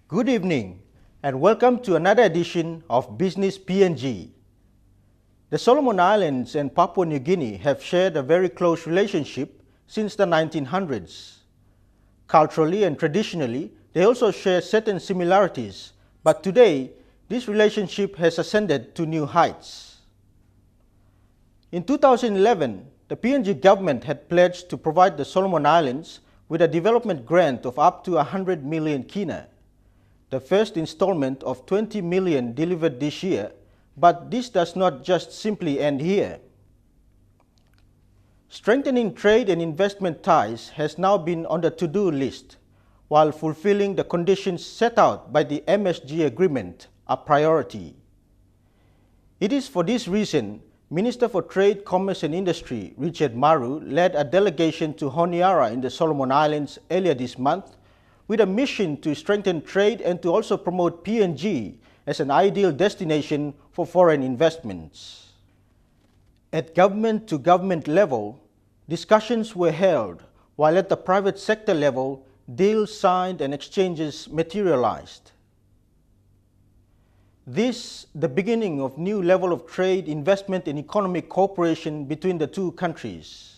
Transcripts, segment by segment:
Good evening and welcome to another edition of Business PNG. The Solomon Islands and Papua New Guinea have shared a very close relationship since the 1900s. Culturally and traditionally, they also share certain similarities, but today, this relationship has ascended to new heights. In 2011, the PNG government had pledged to provide the Solomon Islands with a development grant of up to 100 million kina. The first installment of 20 million delivered this year, but this does not just simply end here. Strengthening trade and investment ties has now been on the to-do list, while fulfilling the conditions set out by the MSG agreement a priority. It is for this reason Minister for Trade, Commerce and Industry Richard Maru led a delegation to Honiara in the Solomon Islands earlier this month with a mission to strengthen trade and to also promote PNG as an ideal destination for foreign investments. At government-to-government level, discussions were held, while at the private sector level, deals signed and exchanges materialized. This, the beginning of new level of trade, investment and economic cooperation between the two countries.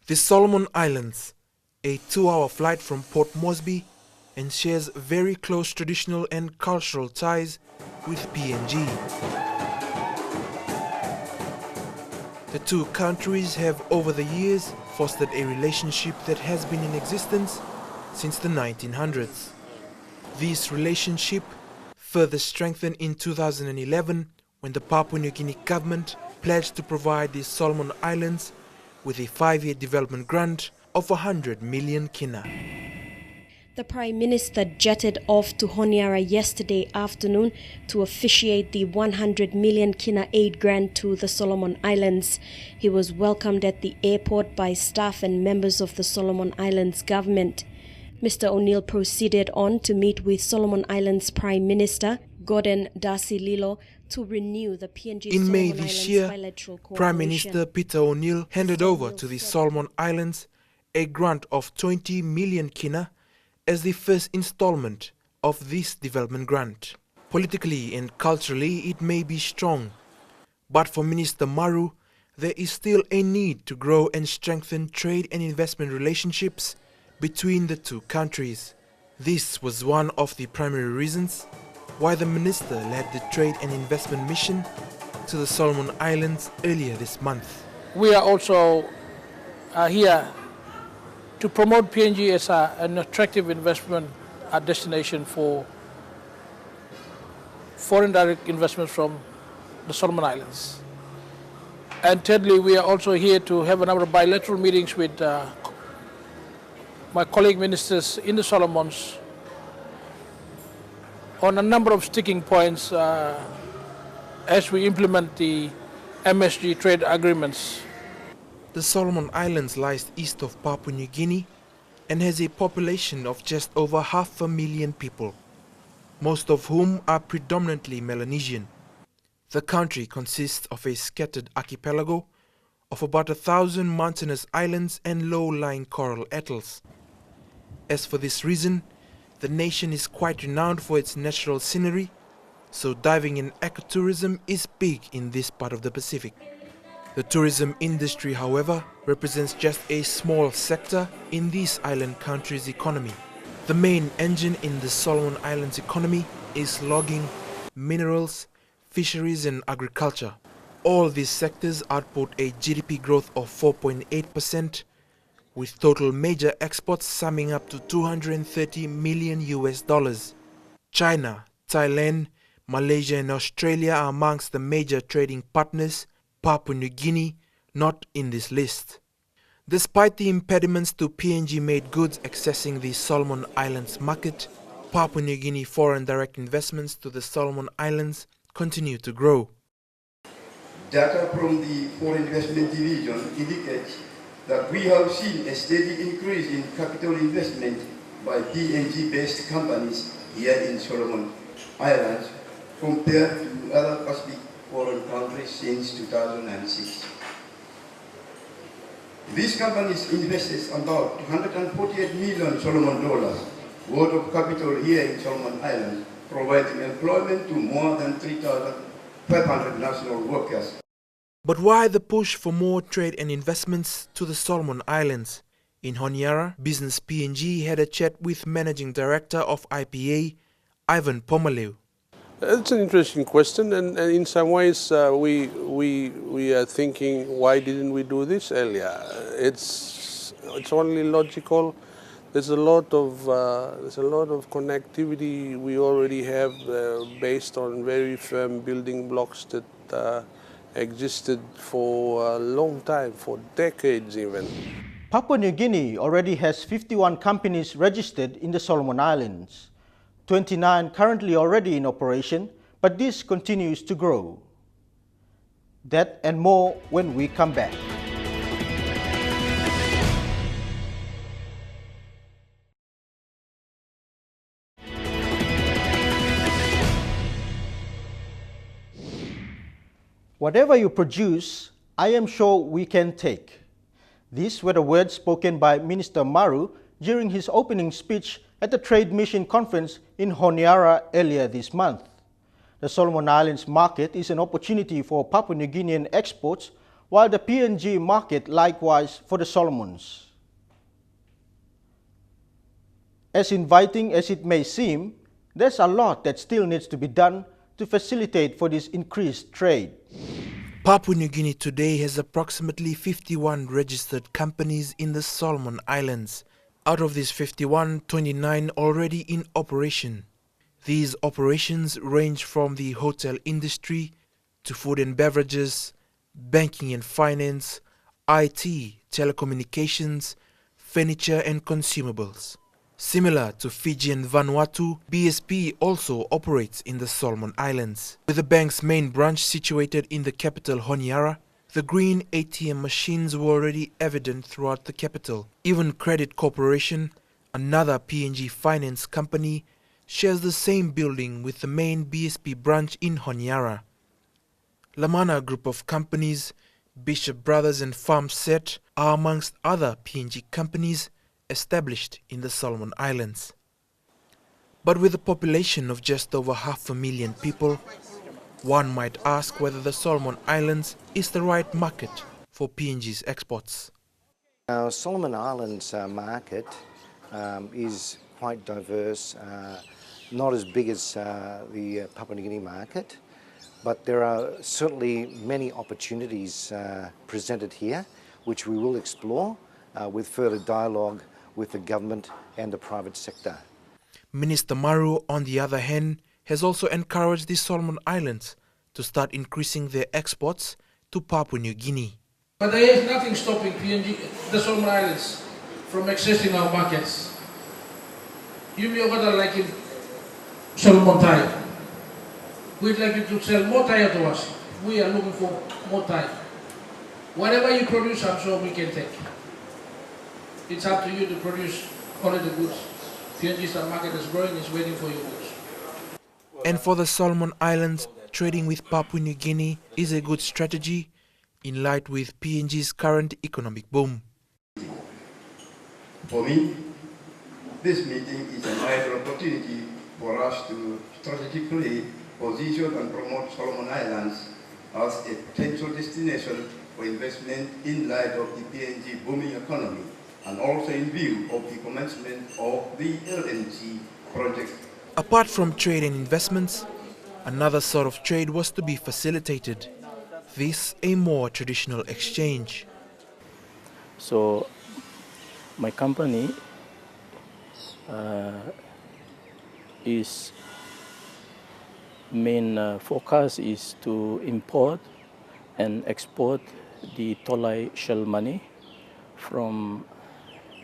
The Solomon Islands, a 2-hour flight from Port Moresby, and shares very close traditional and cultural ties with PNG. The two countries have over the years fostered a relationship that has been in existence since the 1900s. This relationship further strengthened in 2011 when the Papua New Guinea government pledged to provide the Solomon Islands with a 5-year development grant of 100 million kina. The Prime Minister jetted off to Honiara yesterday afternoon to officiate the 100 million kina aid grant to the Solomon Islands. He was welcomed at the airport by staff and members of the Solomon Islands government. Mr. O'Neill proceeded on to meet with Solomon Islands Prime Minister Gordon Dasililo to renew the PNG In May Solomon this Islands year, bilateral cooperation. Prime Minister Peter O'Neill handed over to the Solomon Islands a grant of 20 million kina as the first installment of this development grant. Politically and culturally, it may be strong, but for Minister Maru, there is still a need to grow and strengthen trade and investment relationships between the two countries. This was one of the primary reasons why the minister led the trade and investment mission to the Solomon Islands earlier this month. We are also here to promote PNG as an attractive investment destination for foreign direct investments from the Solomon Islands. And thirdly, we are also here to have a number of bilateral meetings with my colleague ministers in the Solomons on a number of sticking points as we implement the MSG trade agreements. The Solomon Islands lies east of Papua New Guinea and has a population of just over 500,000 people, most of whom are predominantly Melanesian. The country consists of a scattered archipelago of about 1,000 mountainous islands and low-lying coral atolls. As for this reason, the nation is quite renowned for its natural scenery, so diving and ecotourism is big in this part of the Pacific. The tourism industry, however, represents just a small sector in these island countries' economy. The main engine in the Solomon Islands economy is logging, minerals, fisheries and agriculture. All these sectors output a GDP growth of 4.8%, with total major exports summing up to $230 million. China, Thailand, Malaysia and Australia are amongst the major trading partners, Papua New Guinea not in this list. Despite the impediments to PNG-made goods accessing the Solomon Islands market, Papua New Guinea foreign direct investments to the Solomon Islands continue to grow. Data from the Foreign Investment Division indicates that we have seen a steady increase in capital investment by PNG-based companies here in Solomon Islands compared to other Pacific foreign countries since 2006. These companies invested about $148 million Solomon dollars worth of capital here in Solomon Islands, providing employment to more than 3,500 national workers. But why the push for more trade and investments to the Solomon Islands? In Honiara, Business PNG had a chat with Managing Director of IPA, Ivan Pomaleu. It's an interesting question, and in some ways we are thinking, why didn't we do this earlier? It's only logical. There's a lot of connectivity we already have based on very firm building blocks that existed for a long time, for decades even. Papua New Guinea already has 51 companies registered in the Solomon Islands. 29 currently already in operation, but this continues to grow. That and more when we come back. Whatever you produce, I am sure we can take. These were the words spoken by Minister Maru during his opening speech at the Trade Mission Conference in Honiara earlier this month. The Solomon Islands market is an opportunity for Papua New Guinean exports, while the PNG market likewise for the Solomons. As inviting as it may seem, there's a lot that still needs to be done to facilitate for this increased trade. Papua New Guinea today has approximately 51 registered companies in the Solomon Islands. Out of these 51, 29 already in operation. These operations range from the hotel industry to food and beverages, banking and finance, IT, telecommunications, furniture and consumables. Similar to Fiji and Vanuatu, BSP also operates in the Solomon Islands. With the bank's main branch situated in the capital Honiara, the green ATM machines were already evident throughout the capital. Even Credit Corporation, another PNG finance company, shares the same building with the main BSP branch in Honiara. Lamana Group of Companies, Bishop Brothers and Farmset are amongst other PNG companies established in the Solomon Islands. But with a population of just over 500,000 people, one might ask whether the Solomon Islands is the right market for PNG's exports. Our Solomon Islands market is quite diverse, not as big as the Papua New Guinea market, but there are certainly many opportunities presented here, which we will explore with further dialogue with the government and the private sector. Minister Maru, on the other hand, has also encouraged the Solomon Islands to start increasing their exports to Papua New Guinea. But there is nothing stopping PNG, the Solomon Islands, from accessing our markets. You may order like in Solomon tire. We'd like you to sell more tire to us. We are looking for more tire. Whatever you produce, I'm sure we can take. It's up to you to produce quality goods. PNG's market is growing, is waiting for your goods. And for the Solomon Islands, trading with Papua New Guinea is a good strategy in light with PNG's current economic boom. For me, this meeting is an ideal opportunity for us to strategically position and promote Solomon Islands as a potential destination for investment in light of the PNG booming economy, and also in view of the commencement of the LNG project. Apart from trade and investments, another sort of trade was to be facilitated. This a more traditional exchange. So my company is main focus is to import and export the Tolai shell money from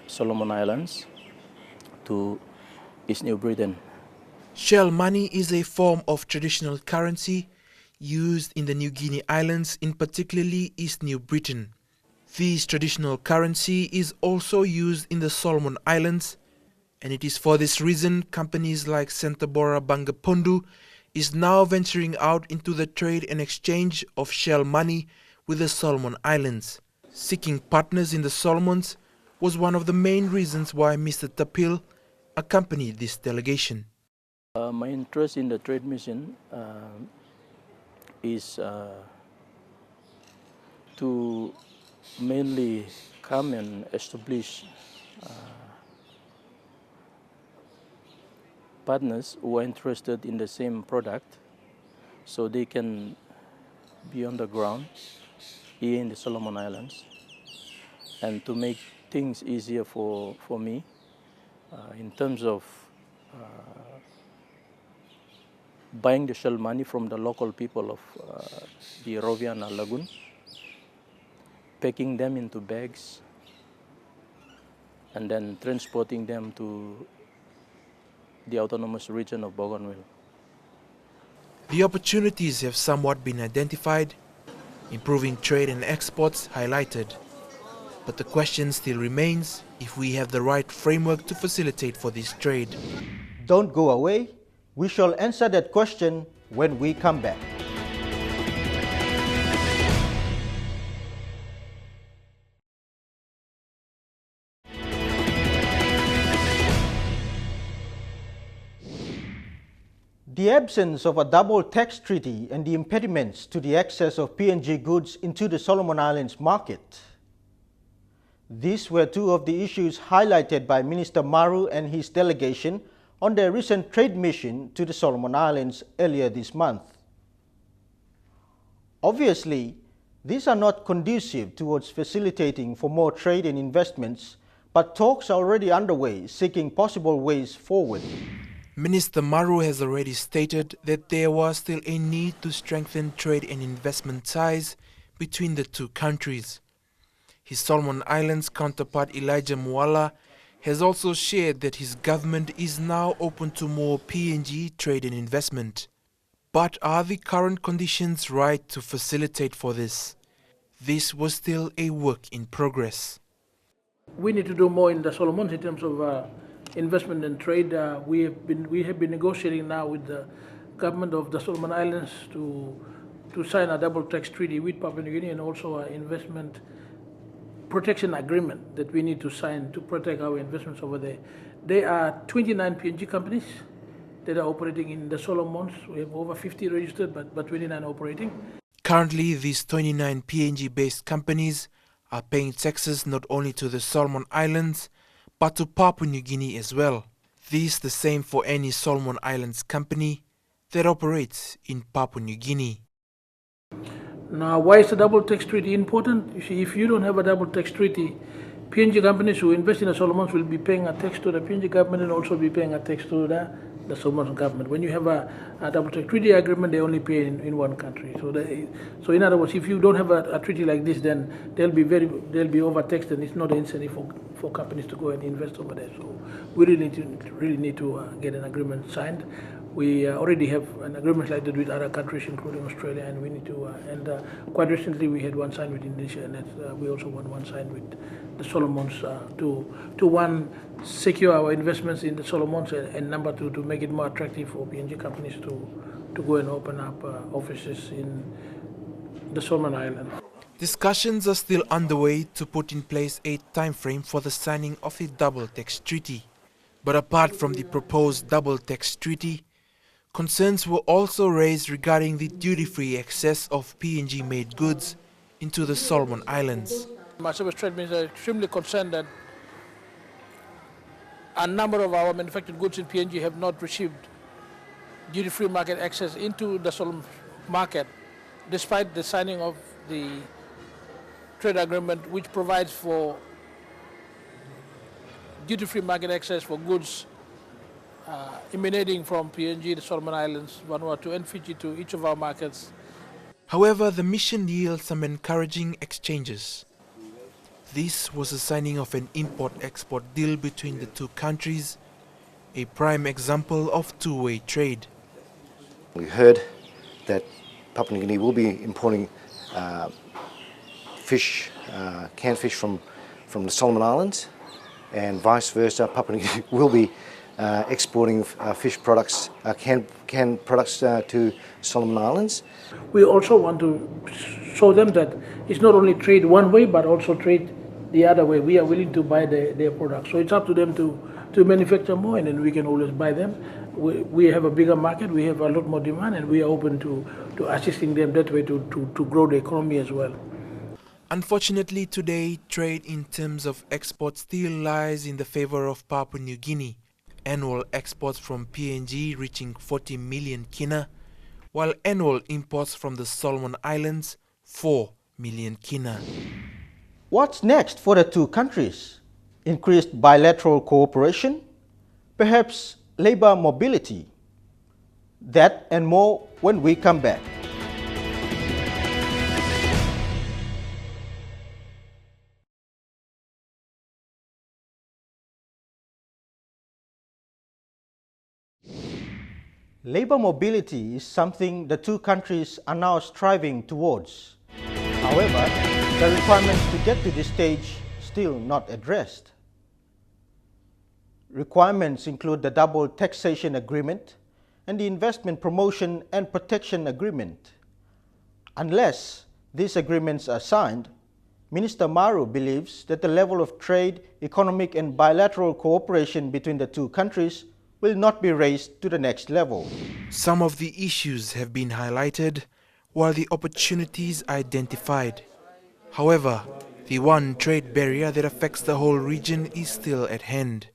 Solomon Islands to East New Britain. Shell money is a form of traditional currency used in the New Guinea Islands, in particularly East New Britain. This traditional currency is also used in the Solomon Islands, and it is for this reason companies like Sentabora Bangapundu is now venturing out into the trade and exchange of shell money with the Solomon Islands. Seeking partners in the Solomons was one of the main reasons why Mr. Tapil accompanied this delegation. My interest in the trade mission is to mainly come and establish partners who are interested in the same product, so they can be on the ground here in the Solomon Islands, and to make things easier for me in terms of buying the shell money from the local people of the Roviana Lagoon, packing them into bags, and then transporting them to the autonomous region of Bougainville. The opportunities have somewhat been identified, improving trade and exports highlighted. But the question still remains if we have the right framework to facilitate for this trade. Don't go away. We shall answer that question when we come back. The absence of a double tax treaty and the impediments to the access of PNG goods into the Solomon Islands market. These were two of the issues highlighted by Minister Maru and his delegation on their recent trade mission to the Solomon Islands earlier this month. Obviously, these are not conducive towards facilitating for more trade and investments, but talks are already underway seeking possible ways forward. Minister Maru has already stated that there was still a need to strengthen trade and investment ties between the two countries. His Solomon Islands counterpart Elijah Muala has also shared that his government is now open to more PNG trade and investment. But are the current conditions right to facilitate for this? This was still a work in progress. We need to do more in the Solomons in terms of investment and trade. We have been negotiating now with the government of the Solomon Islands to sign a double tax treaty with Papua New Guinea, and also an investment protection agreement that we need to sign to protect our investments over there. There are 29 PNG companies that are operating in the Solomons. We have over 50 registered, but 29 operating. Currently, these 29 PNG-based companies are paying taxes not only to the Solomon Islands, but to Papua New Guinea as well. This is the same for any Solomon Islands company that operates in Papua New Guinea. Now, why is the double tax treaty important? You see, if you don't have a double tax treaty, PNG companies who invest in the Solomons will be paying a tax to the PNG government and also be paying a tax to the Solomon government. When you have a double tax treaty agreement, they only pay in one country. So in other words, if you don't have a treaty like this, then they'll be overtaxed, and it's not an incentive for companies to go and invest over there. So we really need to get an agreement signed. We already have an agreement like that with other countries, including Australia, and we need to. And quite recently, we had one signed with Indonesia, and we also want one signed with the Solomons to one, secure our investments in the Solomons, and number two, to make it more attractive for PNG companies to go and open up offices in the Solomon Islands. Discussions are still underway to put in place a time frame for the signing of a double tax treaty. But apart from the proposed double tax treaty, concerns were also raised regarding the duty-free access of PNG-made goods into the Solomon Islands. Myself as trade minister, are extremely concerned that a number of our manufactured goods in PNG have not received duty-free market access into the Solomon market, despite the signing of the trade agreement, which provides for duty-free market access for goods emanating from PNG, the Solomon Islands, Vanuatu and Fiji to each of our markets. However, the mission yields some encouraging exchanges. This was the signing of an import-export deal between the two countries, a prime example of two-way trade. We heard that Papua New Guinea will be importing fish, canned fish from the Solomon Islands, and vice versa. Papua New Guinea will be exporting fish products, canned products to Solomon Islands. We also want to show them that it's not only trade one way, but also trade the other way. We are willing to buy their products. So it's up to them to to manufacture more, and then we can always buy them. We have a bigger market, we have a lot more demand, and we are open to assisting them that way to grow the economy as well. Unfortunately, today, trade in terms of exports still lies in the favor of Papua New Guinea. Annual exports from PNG reaching 40 million kina, while annual imports from the Solomon Islands 4 million kina. What's next for the two countries? Increased bilateral cooperation? Perhaps labor mobility? That and more when we come back. Labor mobility is something the two countries are now striving towards. However, the requirements to get to this stage still not addressed. Requirements include the double taxation agreement and the investment promotion and protection agreement. Unless these agreements are signed, Minister Maru believes that the level of trade, economic and bilateral cooperation between the two countries will not be raised to the next level. Some of the issues have been highlighted, while the opportunities identified. However, the one trade barrier that affects the whole region is still at hand.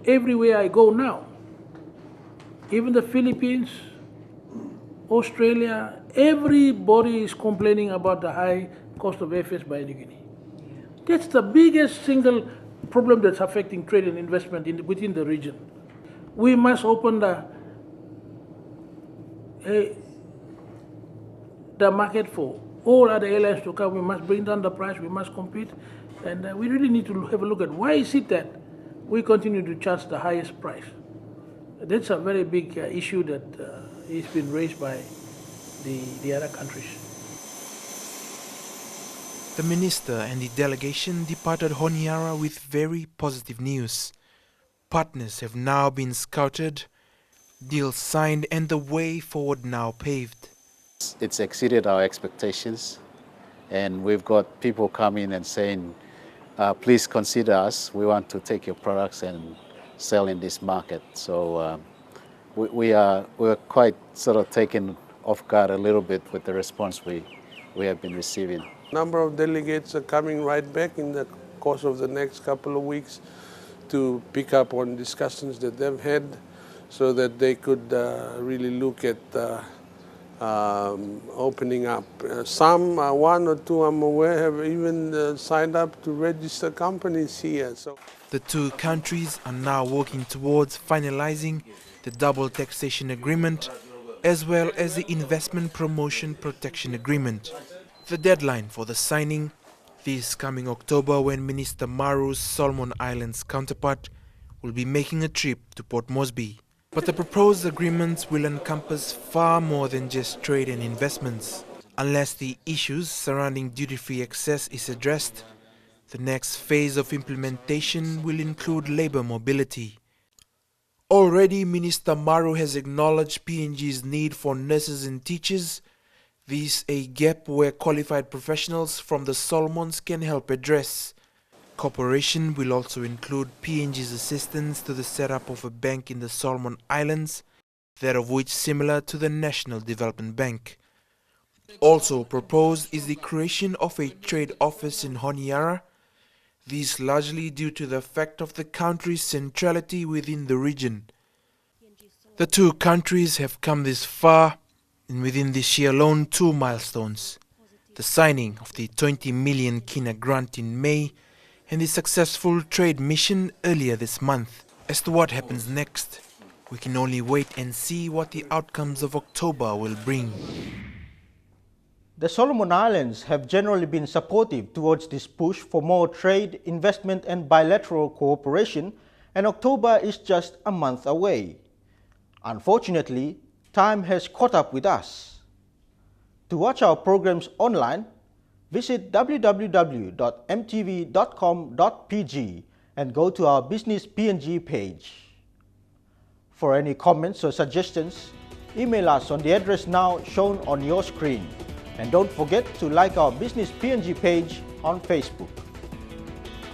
Everywhere I go now, even the Philippines, Australia, everybody is complaining about the high cost of airfares by New Guinea. That's the biggest single problem that's affecting trade and investment within the region. We must open the market for all other airlines to come. We must bring down the price, we must compete, and we really need to have a look at why is it that we continue to charge the highest price. That's a very big issue that is been raised by the other countries. The minister and the delegation departed Honiara with very positive news. Partners have now been scouted, deals signed, and the way forward now paved. It's exceeded our expectations, and we've got people coming and saying, please consider us. We want to take your products and sell in this market. So we're quite sort of taken off guard a little bit with the response we have been receiving. A number of delegates are coming right back in the course of the next couple of weeks to pick up on discussions that they've had so that they could really look at opening up. Some, one or two I'm aware, have even signed up to register companies here. So the two countries are now working towards finalizing the double taxation agreement as well as the investment promotion protection agreement. The deadline for the signing this coming October, when Minister Maru's Solomon Islands counterpart will be making a trip to Port Moresby. But the proposed agreements will encompass far more than just trade and investments. Unless the issues surrounding duty-free access is addressed, the next phase of implementation will include labor mobility. Already, Minister Maru has acknowledged PNG's need for nurses and teachers. This a gap where qualified professionals from the Solomons can help address. Cooperation will also include PNG's assistance to the setup of a bank in the Solomon Islands, that of which similar to the National Development Bank. Also proposed is the creation of a trade office in Honiara, this largely due to the fact of the country's centrality within the region. The two countries have come this far, and within this year alone, two milestones: the signing of the 20 million kina grant in May and the successful trade mission earlier this month. As to what happens next, we can only wait and see what the outcomes of October will bring. The Solomon Islands have generally been supportive towards this push for more trade, investment and bilateral cooperation, and October is just a month away. Unfortunately, time has caught up with us. To watch our programs online, visit www.mtv.com.pg and go to our Business PNG page. For any comments or suggestions, email us on the address now shown on your screen. And don't forget to like our Business PNG page on Facebook.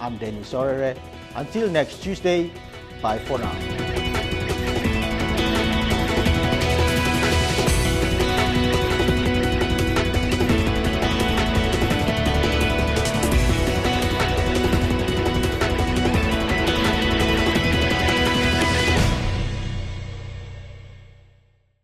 I'm Dennis Orere. Until next Tuesday, Bye for now.